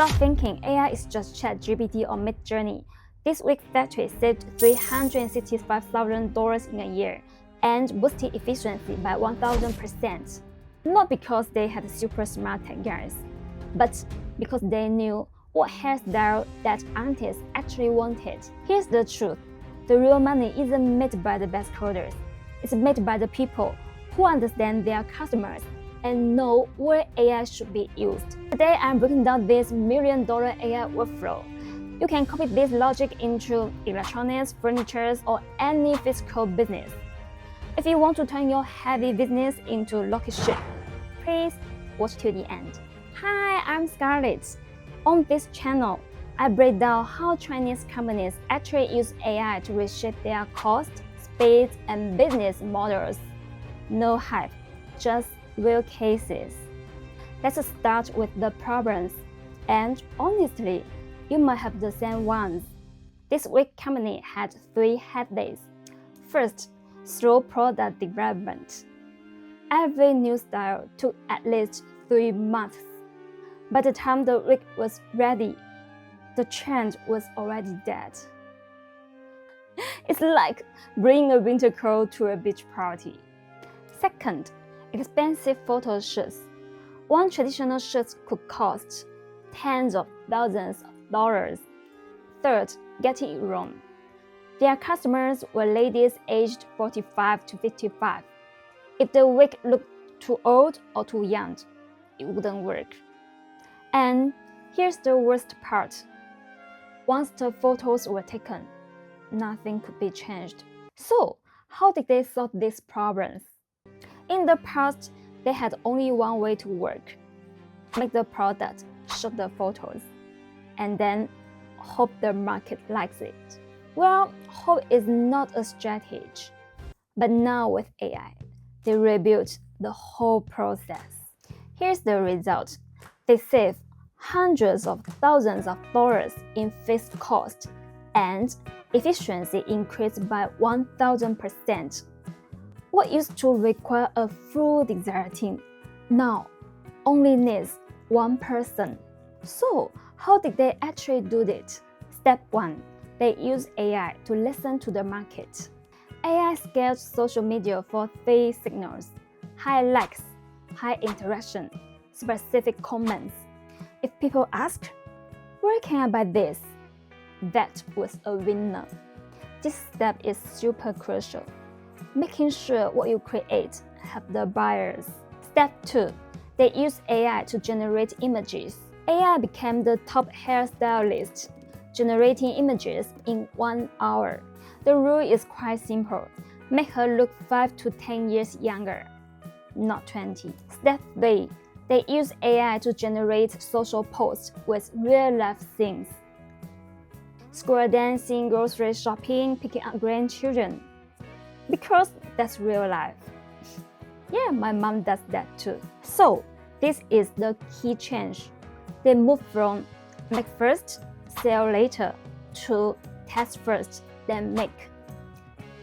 Stop thinking AI is just ChatGPT or Midjourney. This week's factory saved $365,000 in a year and boosted efficiency by 1,000%. Not because they had super smart tech guys, but because they knew what hairstyle that aunties actually wanted. Here's the truth. The real money isn't made by the best coders. It's made by the people who understand their customers and know where AI should be used. Today, I'm breaking down this $1 million AI workflow. You can copy this logic into electronics, furniture, or any physical business. If you want to turn your heavy business into lucky shit, please watch till the end. Hi, I'm Scarlett. On this channel, I break down how Chinese companies actually use AI to reshape their cost, speed, and business models. No hype, just real cases. Let's start with the problems. And honestly, you might have the same ones. This week company had 3 headaches. First, slow product development. Every new style took at least 3 months. By the time the wig was ready, the trend was already dead. It's like bringing a winter coat to a beach party. Second, expensive photo shoots. One traditional shoot could cost tens of thousands of dollars. Third, getting it wrong. Their customers were ladies aged 45 to 55. If the wig looked too old or too young, it wouldn't work. And here's the worst part. Once the photos were taken, nothing could be changed. So, how did they solve these problems? In the past, they had only one way to work. Make the product, shoot the photos, and then hope the market likes it. Well, hope is not a strategy. But now with AI, they rebuilt the whole process. Here's the result. They save hundreds of thousands of dollars in fixed cost, and efficiency increased by 1,000%. What used to require a full design team now only needs one person. So, how did they actually do it? Step 1. They use AI to listen to the market. AI scales social media for 3 signals: high likes, high interaction, specific comments. If people ask, "Where can I buy this?" that was a winner. This step is super crucial, making sure what you create help the buyers. Step 2. They use AI to generate images. AI became the top hairstylist, generating images in 1 hour. The rule is quite simple. Make her look 5 to 10 years younger, not 20. Step 3. They use AI to generate social posts with real-life scenes. Square dancing, grocery shopping, picking up grandchildren. Because that's real life. Yeah, my mom does that too. So, this is the key change. They move from make first, sell later to test first, then make.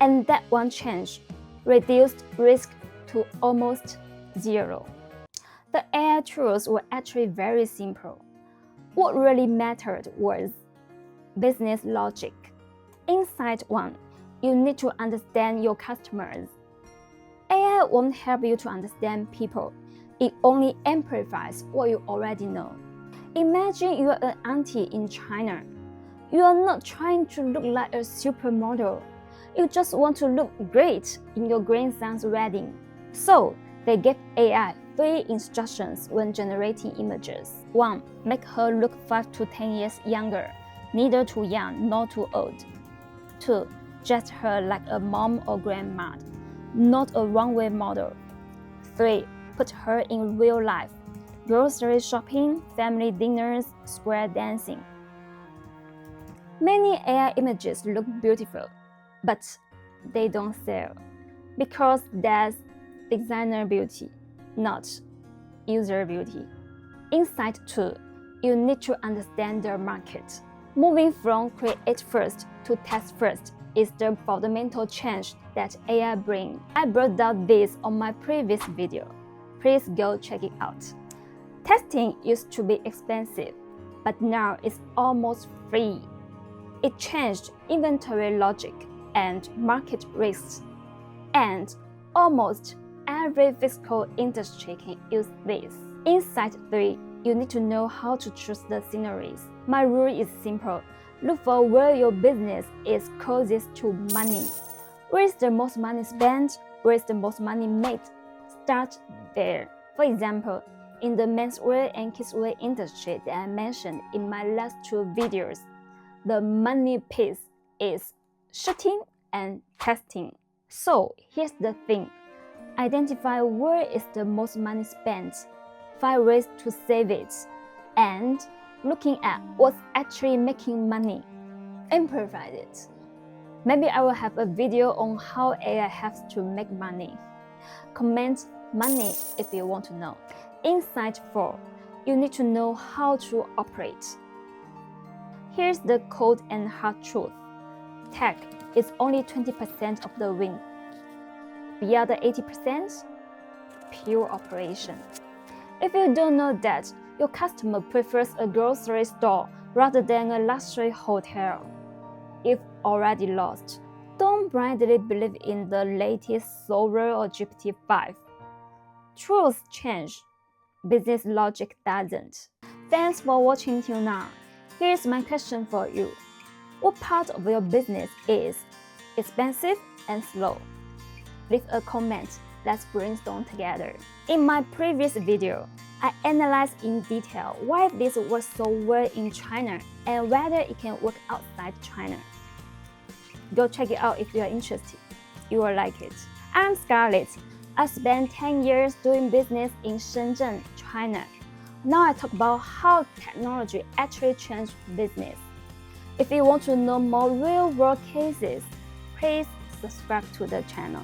And that one change reduced risk to almost zero. The AI tools were actually very simple. What really mattered was business logic. Inside one, you need to understand your customers. AI won't help you to understand people. It only amplifies what you already know. Imagine you are an auntie in China. You are not trying to look like a supermodel. You just want to look great in your grandson's wedding. So, they gave AI 3 instructions when generating images. 1. Make her look 5 to 10 years younger, neither too young nor too old. 2. Dress her like a mom or grandma, not a runway model. 3. Put her in real life. Grocery shopping, family dinners, square dancing. Many AI images look beautiful, but they don't sell because that's designer beauty, not user beauty. Inside 2, you need to understand the market. Moving from create first to test first is the fundamental change that AI brings. I brought down this on my previous video. Please go check it out. Testing used to be expensive, but now it's almost free. It changed inventory logic and market risks, and almost every physical industry can use this. Insight 3. You need to know how to choose the sceneries. My rule is simple. Look for where your business is closest to money. Where is the most money spent? Where is the most money made? Start there. For example, in the menswear and kidswear industry that I mentioned in my last 2 videos, the money piece is shooting and testing. So here's the thing. Identify where is the most money spent, find ways to save it, and looking at what's actually making money. Improvise it. Maybe I will have a video on how AI helps to make money. Comment money if you want to know. Insight 4. You need to know how to operate. Here's the cold and hard truth. Tech is only 20% of the win. The other 80%? Pure operation. If you don't know that your customer prefers a grocery store rather than a luxury hotel, you've already lost. Don't blindly believe in the latest Sora or GPT-5. Truths change. Business logic doesn't. Thanks for watching till now. Here's my question for you. What part of your business is expensive and slow? Leave a comment. Let's brainstorm together. In my previous video, I analyzed in detail why this works so well in China and whether it can work outside China. Go check it out if you are interested. You will like it. I'm Scarlett. I spent 10 years doing business in Shenzhen, China. Now I talk about how technology actually changed business. If you want to know more real-world cases, please subscribe to the channel.